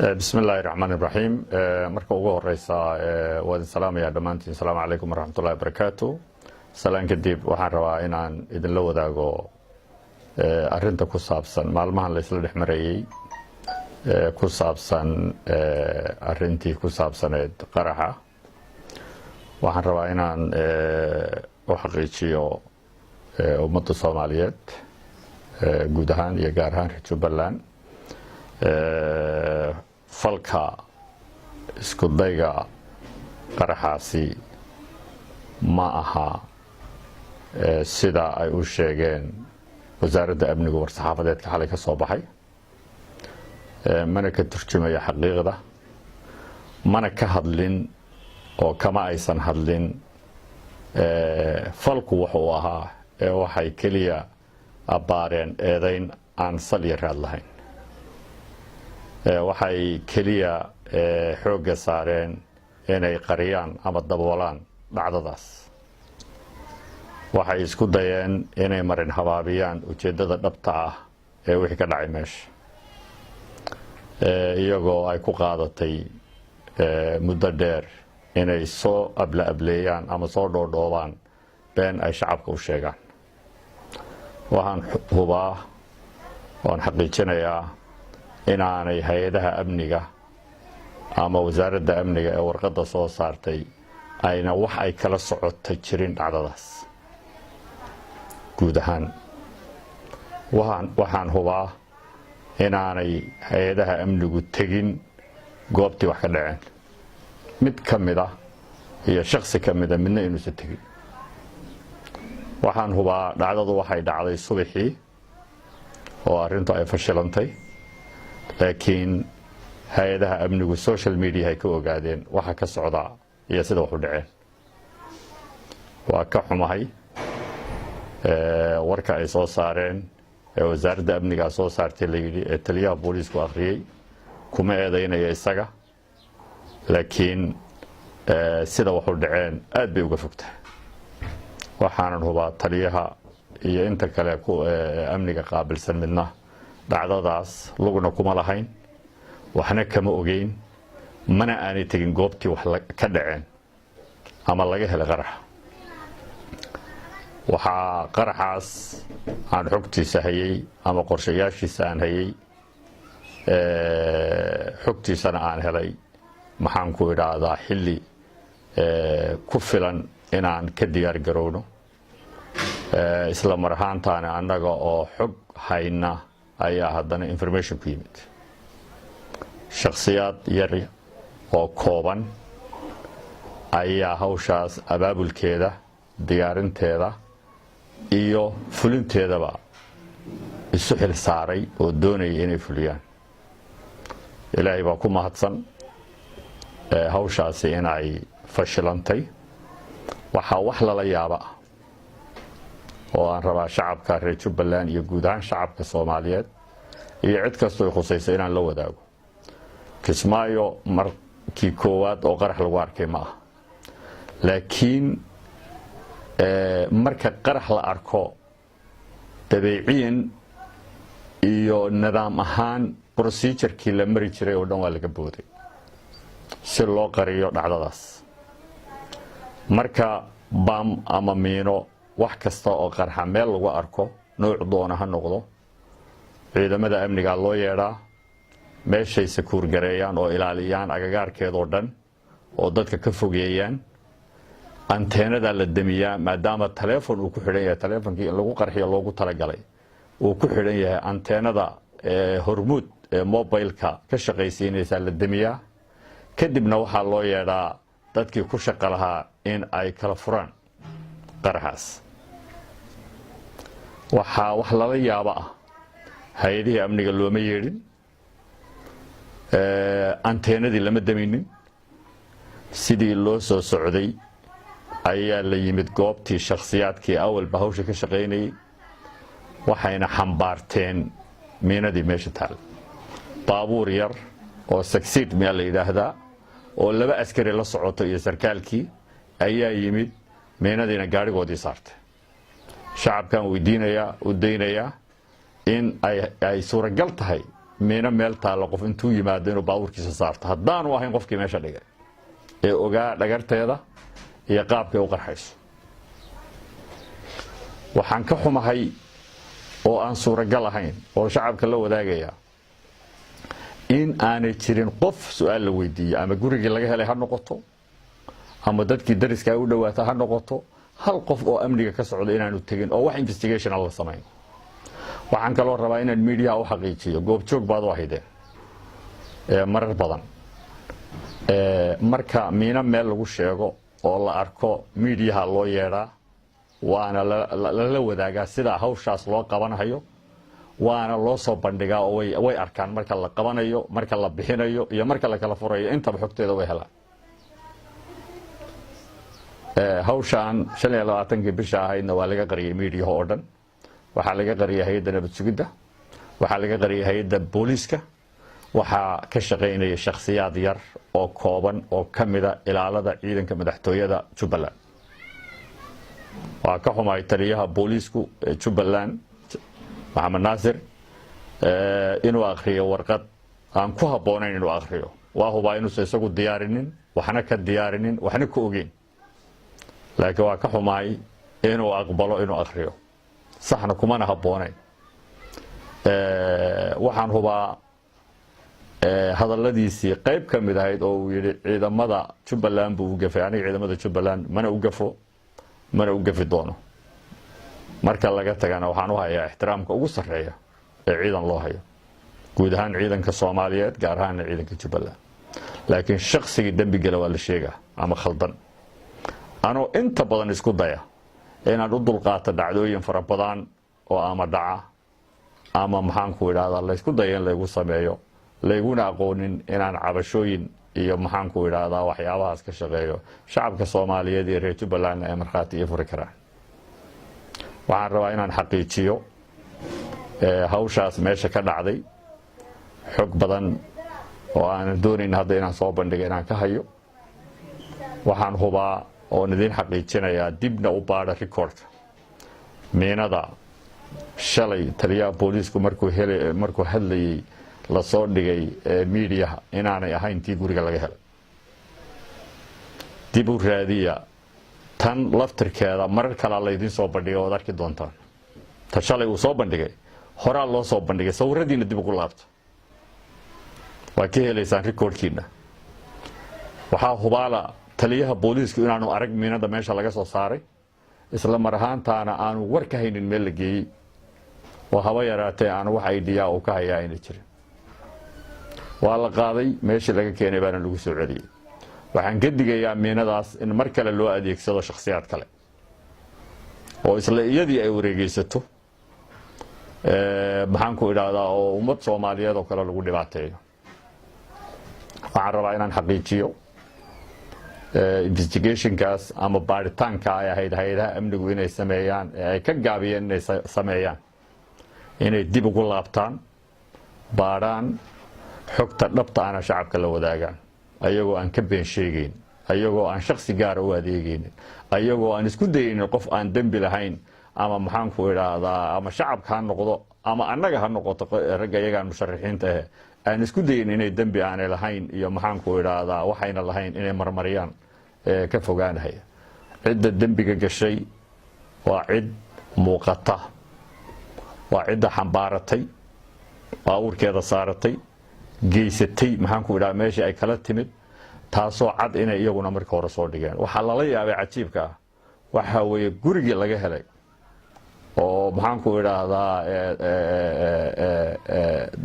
بسم الله الرحمن الرحيم marka ugu horeysa waan salaamaya dhamaantiin salaam alaykum warahmatullahi wabarakatuh salaan kadib waxaan rabaa inaan idin la wadaago arinta ku saabsan maalmahan la isla dhexmarayay ku saabsan arintii ku saabsaneed qaraxa waxaan rabaa inaan u xaqiijiyo ummadda Soomaaliyeed guud ahaan iyo gaar ahaan Jubbaland falka isku dayga qaraxaasi ma aha sida ay u sheegeen wasaaradda amniga war-saxaafadeedka xalay ka soo baxay mana ka turjumaya xaqiiqda mana ka hadlin oo kama aysan hadlin falku wuxuu ahaa waxay keliya abaareen eedayn aan sal iyo raad lahayn waxay keliya xoogga saareen inay qariyaan ama daboolaan dhacdadaas waxay isku dayeen inay marin habaabiyaan ujeeddada dhabta ah ee wixii ka dhacay meesha iyagoo ay ku qaadatay muddo dheer inay soo ableeyaan ama soo dhoodhoobaan been ay shacabka u sheegaan waxaan hubaa waan xaqiijinayaa inaanay hay-adaha amniga ama wasaaradda amniga ee warqadda soo saartay ayna wax ay kala socotay jirin dhacdadaas guud ahaan waxaan hubaa inaanay hay-adaha amnigu tegin goobtii wax ka dhaceen mid ka mida iyo shakhsi ka mida midna inuusan tegin waxaan hubaa dhacdadu waxay dhacday subaxii oo arrintu ay fashilantay laakiin hay-adaha amnigu social media ay ka ogaadeen waxa ka socda iyo sida wax u dhaceen waa ka xumahay warka ay soo saareen ee wasaaradda amniga soo saartay la yidhi ee taliyaha booliisku akhriyey kuma eedaynaya isaga laakiin sida wax u dhaceen aad bay uga fogtahay waxaanan hubaa taliyaha iyo inta kale amniga qaabilsan midna dhacdadaas lugna kuma lahayn waxna kama ogeyn mana aanay tegin goobtii wax ka dhaceen ama laga helay qaraxa waxaa qaraxaas aan xogtiisa hayay ama qorshayaashiisa aan hayay xogtiisana aan helay maxaan ku idhaahdaa xilli ku filan inaan ka diyaar garowno isla mar ahaantaana annaga oo xog hayna ayaa haddana information ku yimid shakhsiyaad yar oo kooban ayaa hawshaas abaabulkeeda diyaarinteeda iyo fulinteedaba isu xil saaray oo doonaya inay fuliyaan ilaahay baa ku mahadsan hawshaasi inay fashilantay waxaa wax lala yaaba oo aan rabaa shacabka reer Jubbaland iyo guud ahaan shacabka Soomaaliyeed iyo cid kastoo khusaysa inaan la wadaago Kismaayo markii koowaad oo qarax lagu arkay ma aha laakiin marka qarax la arko dabeeciyan iyo nidaam ahaan procedure-kii la mari jiray oo dhan waa laga booday si loo qariyo dhacdadaas marka bam ama miino wax kasta oo qarxa meel lagu arko nooc doona ha noqdo ciidamada amniga loo yeedhaa meeshay sakuur gareeyaan oo ilaaliyaan agagaarkeedoo dhan oo dadka ka fogeeyaan anteenada la damiyaa maadaama telefoon uu ku xidhan yahay telefonkii in lagu qarxiyo loogu talagalay uu ku xidhan yahay anteenada hormuud ee mobilka ka shaqaysiinaysa la damiyaa kadibna waxaa loo yeedhaa dadkii ku shaqo lahaa in ay kala furaan qaraxaas waxaa wax lala yaaba ah hay-adihii amniga looma yeedhin anteenadii lama daminin sidii loo soo socday ayaa la yimid goobtii shakhsiyaadkii awalba hawsha ka shaqaynayay waxayna xambaarteen miinadii meesha taal baabuur yar oo succeed meel la yidhaahdaa oo laba askari la socoto iyo sarkaalkii ayaa yimid miinadiina gaadhigoodii saartay shacabkan weydiinayaa u daynayaa in ay suuragal tahay miina meel taalla qof intuu yimaado inuu baabuurkiisa saarto haddaanu ahayn qofkii meesha dhigay ee ogaa dhagarteeda iyo qaabkay u qarxayso. waxaan ka xumahay oo aan suuragal ahayn oo shacabka la wadaagaya in aanay jirin qof su'aal la weydiiyo ama gurigii laga helay ha noqoto ama dadkii dariska u dhawaata ha noqoto hal qof oo amniga ka socda inaanu tegin oo wax investigation la sameeyo. waxaan kaloo rabaa inaan media u xaqiijiyo goobjoog baad u ahaydeen marar badan marka miina meel lagu sheego oo la arko mediaha loo yeedhaa waana la wadaagaa sida hawshaas loo qabanayo waana loo soo bandhigaa oo way arkaan marka la qabanayo marka la bixinayo iyo marka la kala furayo intaba xogteeda way helaan. hawshaan 25 bisha ahaydna waa laga qariyay media oo dhan. waxaa laga qariyay hay'adda nabad sugidda, waxaa laga qariyay hay'adda booliiska, waxaa ka shaqeynaya shakhsiyaad yar oo kooban oo kamida ilaalada ciidanka madaxtooyada Jubbaland. waa ka xumay taliyaha booliisku Jubbaland Maxamed Naasir inuu akhriyo warqad aan ku habboonayn inuu akhriyo. waa hubaa inuusan isagu diyaarinin waxna ka diyaarinin waxna ka ogeyn, laakiin waa ka xumay inuu aqbalo inuu akhriyo saxna kumana habboonayn. waxaan hubaa hadalladiisii qayb ka mid ahayd oo uu yidhi ciidamada Jubbaland buu u gafay. aniga ciidamada Jubbaland mana u gafi doono. marka laga tagana waxaan u hayaa ixtiraamka ugu sarreeya ee ciidan loo hayo guud ahaan ciidanka Soomaaliyeed gaar ahaan ciidanka Jubbaland. laakiin shakhsiga dambiga waa la sheegaa ama khaldan anoo inta badan isku daya inaan u dulqaato dhacdooyin fara badan oo ama dhaca ama maxaan ku idhaahdaa la isku daya in lagu sameeyo layguna aqoonin inaan cabashooyin iyo maxaan ku idhaahdaa waxyaabahaas ka shaqeeyo. shacabka Soomaaliyeed iyo reer Jubbaland ay markhaati iyo furi karaan. waxaan rabaa inaan xaqiijiyo hawshaas meesha ka dhacday xog badan oo aan doonayn hadda inaan soo bandhigo inaan ka hayo. waxaan hubaa oo idin xaqiijinayaa dibna u baadha recordka miinada shalay taliyaha booliisku markuu hadlayay la soo dhigay media inaanay ahayn tii guriga laga helay. dib u raadiya tan laftirkeeda marar kale la idin soo bandhigay oo arki doontaan. ta shalay uu soo bandhigay horaa loo soo bandhigay sawiradiina dib ugu laabta waa ka helaysaan recordkiina. waxaa hubaala taliyaha booliisku inaanu arag miinada meesha laga soo saaray isla mar ahaantaana aanu war ka haynin meel la geeyey oo haba yaraatee aanu wax idea uu ka hayaa inay jirin. waa la qaaday meeshii laga keenay baana lagu soo celiyey. waxaan ka digayaa miinadaas in mar kale loo adeegsado shakhsiyaad kale oo isla iyadii ay wareegeysato maxaan ku idhaahdaa oo ummad Soomaaliyeed oo kale lagu dhibaateeyo. waxaan rabaa inaan xaqiijiyo investigationkaas ama baaritaanka ay ahayd hay'adaha amnigu inay sameeyaan ay ka gaabiyeen inay sameeyaan inay dib ugu laabtaan baaraan xogta dhabta ana shacabka la wadaagaan ayagoo aan ka been sheegayn ayagoo aan shakhsi gaar u adeegaynin ayagoo aan isku dayaynin qof aan dambi lahayn ama maxaan ku idhaahdaa ama shacabka ha noqdo ama annaga ha noqoto ragga iyagaan musharaxiinta ah aan isku dayin inay dambi aanay lahayn iyo maxaan ku idhaahdaa waxayna lahayn inay marmariyaan ka fogaanaya. cidda dambiga gashay waa cid muuqata waa cidda xambaaratay baabuurkeeda saaratay geysatay maxaan ku idhaahdaa meeshii ay kala timid taasoo cad inay iyaguna marka hore soo dhigeen. waxaa lala yaabay cajiibka ah waxa weeye gurigii laga helay oo maxaan ku idhaahdaa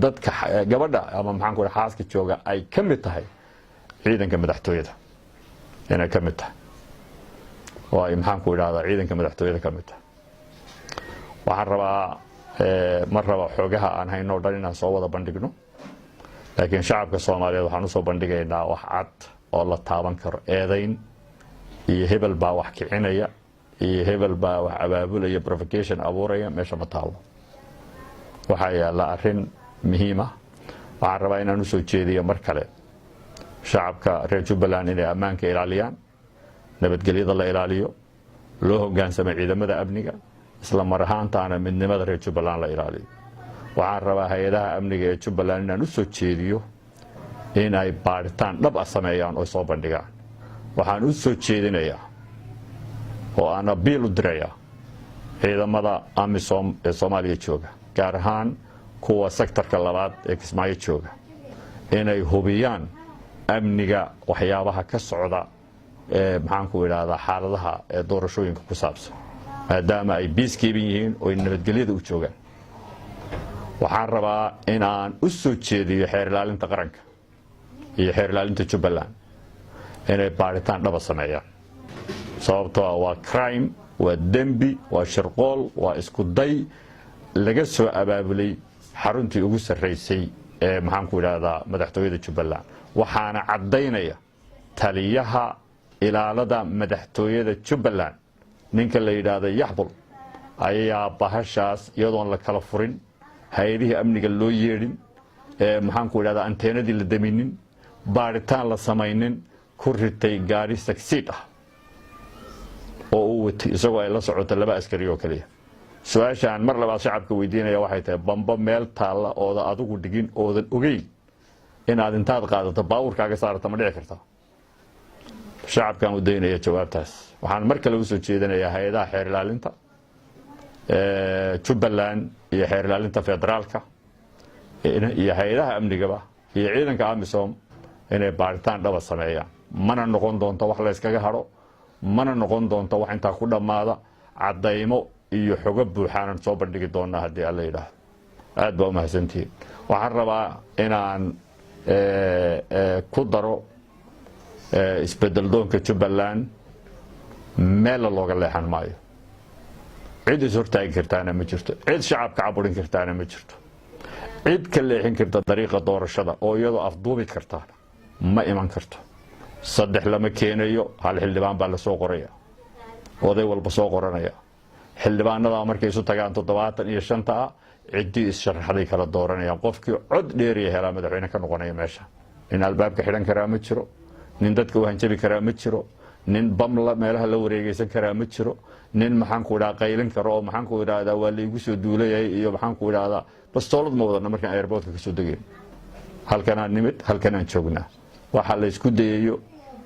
dadka gabadha ama maxaan ku idhaahdaa xaaska jooga ay ka mid tahay ciidanka madaxtooyada inay ka mid tahay oo ay maxaan ku idhaahdaa ciidanka madaxtooyada ka mid tahay. waxaan rabaa mar raba xoogaha aan hayno dhan inaan soo wada bandhigno laakiin shacabka Soomaaliyeed waxaan u soo bandhigaynaa wax cad oo la taaban karo. eedayn iyo hebel baa wax kicinaya iyo hebel baa wax abaabulaya provocation abuuraya meesha ma taalo. waxaa yaala arrin muhiim ah. waxaan rabaa inaan u soo jeediyo mar kale shacabka reer Jubbaland inay ammaanka ilaaliyaan nabadgelyada la ilaaliyo loo hoggaansamo ciidamada amniga isla mar ahaantaana midnimada reer Jubbaland la ilaaliyo. waxaan rabaa hay-adaha amniga ee jubbaland inaan u soo jeediyo in ay baadhitaan dhab ah sameeyaan oo soo bandhigaan. waxaan u soo jeedinayaa oo aan abiil u dirayaa ciidamada amisom ee soomaaliya jooga, gaar ahaan kuwa sektarka labaad ee kismaayo jooga, inay hubiyaan amniga waxyaabaha ka socda ee maxaanku idhaahdaa xaaladaha ee doorashooyinka ku saabsan, maadaama ay biiskiiban yihiin oo ay nabadgelyada u joogaan. waxaan rabaa in aan u soo jeediyo xeer ilaalinta qaranka iyo xeer ilaalinta jubbaland inay baadhitaan dhaba sameeyaan, sababtoo ah waa crime, waa dembi, waa shirqool, waa isku day laga soo abaabulay xaruntii ugu sarraysay ee maxaanku idhaahdaa madaxtooyada jubbaland. waxaana caddaynaya taliyaha ilaalada madaxtooyada jubbaland ninka la yidhaahda yaxbul ayaa bahashaas iyadoon la kala furin, hay-adihii amniga loo yeedhin, maxaanku idhahdaa anteenadii la daminin, baadhitaan la samaynin, ku ritay gaari sagsiid ah oo uu watay isagoo ay la socoto 2 askari oo kaliya. su-aashaan mar labaad shacabka weydiinaya waxay tahay, bamba meel taalla ooda adigu dhigin oodan ogeyn inaad intaad qaadato baawurkaaga saarata ma dhici kartaa? shacabkaan u daynaya jawaabtaas. waxaan mar kale u soo jeedinayaa hay-adaha xeer ilaalinta jubbaland iyo xeer ilaalinta federaalka iyo hay-adaha amnigaba iyo ciidanka amisom inay baadhitaan dhaba sameeyaan. mana noqon doonto wax la yskaga hadho, mana noqon doonto wax intaa ku dhammaada. caddaymo iyo xogo buuxaanan soo bandhigi doonaa haddii alla yidhaahdo. aad baa u mahadsantihiin. waxaan rabaa inaan ku daro isbedel doonka jubbaland meella looga leexan maayo. cid is hortaagi kartaana ma jirto, cid shacabka caburin kartaana ma jirto, cid ka leexin karta dariiqa doorashada oo iyadoo afduubi kartaana ma iman karto. 3 lama keenayo, hal xildhibaan baa la soo qoraya, oday walba soo qoranaya. xildhibaanada markay isu tagaan 75 ah ciddii is-sharaxday kala dooranayaan. qofkii cod dheeriya helaa madaxweyne ka noqonaya meesha. nin albaabka xidhan karaa ma jiro, nin dadka u hanjabi karaa ma jiro, nin bamla meelaha la wareegaysan karaa ma jiro, nin maxaanku idhaha qaylin karo oo maxaanku idhaahdaa waa laygu soo duulayay iyo maxaanku idhaahdaa bastoolad ma wadana markaan airportka ka soo degayn. halkanaan nimid, halkanaan joognaa. waxa la isku dayayo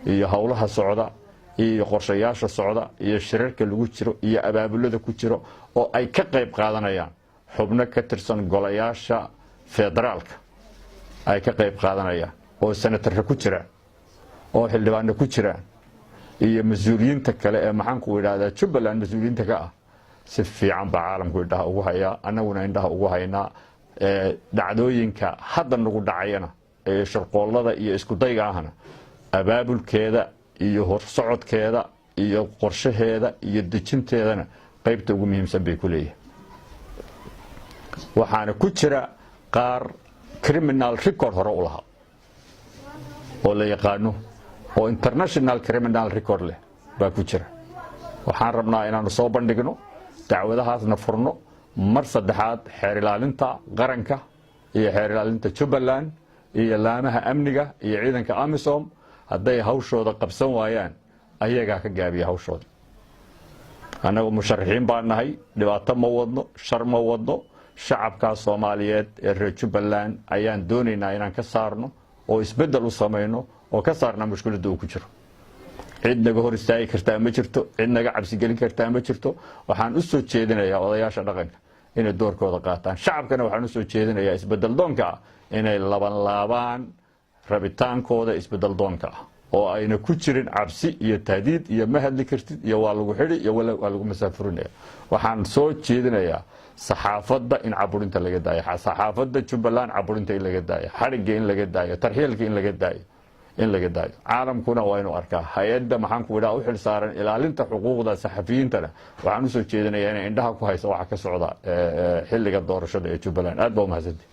iyo howlaha socda iyo qorshayaasha socda iyo shirarka lagu jiro iyo abaabulada ku jiro oo ay ka qayb qaadanayaan xubno ka tirsan golayaasha federaalka, ay ka qayb qaadanayaan oo senatarka ku jiraan oo xildhibaano ku jiraan iyo mas-uuliyiinta kale ee maxaanku idhaahdaa jubbaland mas-uuliyiinta ka ah. si fiican baa caalamku indhaha ugu hayaa, annaguna indhaha ugu haynaa. dhacdooyinka hadda nagu dhacayana ee shirqoollada iyo isku dayga ahna abaabulkeeda iyo horsocodkeeda iyo qorshaheeda iyo dejinteedana qaybta ugu muhiimsan bay ku leeyihin. waxaana ku jira qaar criminal record hore u lahaa oo la yaqaano oo international criminal record leh baa ku jira. waxaan rabnaa inaanu soo bandhigno, dacwadahaasna furno. mar saddexaad xeer ilaalinta qaranka iyo xeer ilaalinta jubbaland iyo laamaha amniga iyo ciidanka amisom hadday hawshooda qabsan waayaan ayagaa ka gaabiya hawshooda. annagu musharaxiin baan nahay, dhibaato ma wadno, shar ma wadno. shacabkaa soomaaliyeed ee reer jubbaland ayaan doonaynaa inaan ka saarno oo isbeddel u samayno oo ka saarna mushkiladda uu ku jiro. cid naga hor istaagi kartaa ma jirto, cid naga cabsigelin kartaa ma jirto. waxaan u soo jeedinayaa odayaasha dhaqanka inay doorkooda qaataan. shacabkana waxaan u soo jeedinayaa isbeddel doonka ah inay labanlaabaan rabitaankooda isbeddel doonka ah oo ayna ku jirin cabsi iyo tahdiid iyo ma hadli kartid iyo waa lagu xidhi iyo waa lagu masaafurinaya. waxaan soo jeedinayaa saxaafadda in caburinta laga daayo, saxaafadda jubbaland caburinta in laga daayo, xadhigga in laga daayo, tarxiilka in laga daayo. caalamkuna waa inuu arkaa. hay-adda maxaanku idhaha u xil saaran ilaalinta xuquuqda saxafiyiintana waxaan u soo jeedinayaa inay indhaha ku haysa waxa ka socda xilliga doorashada ee jubbaland. aad baa u mahadsantihi.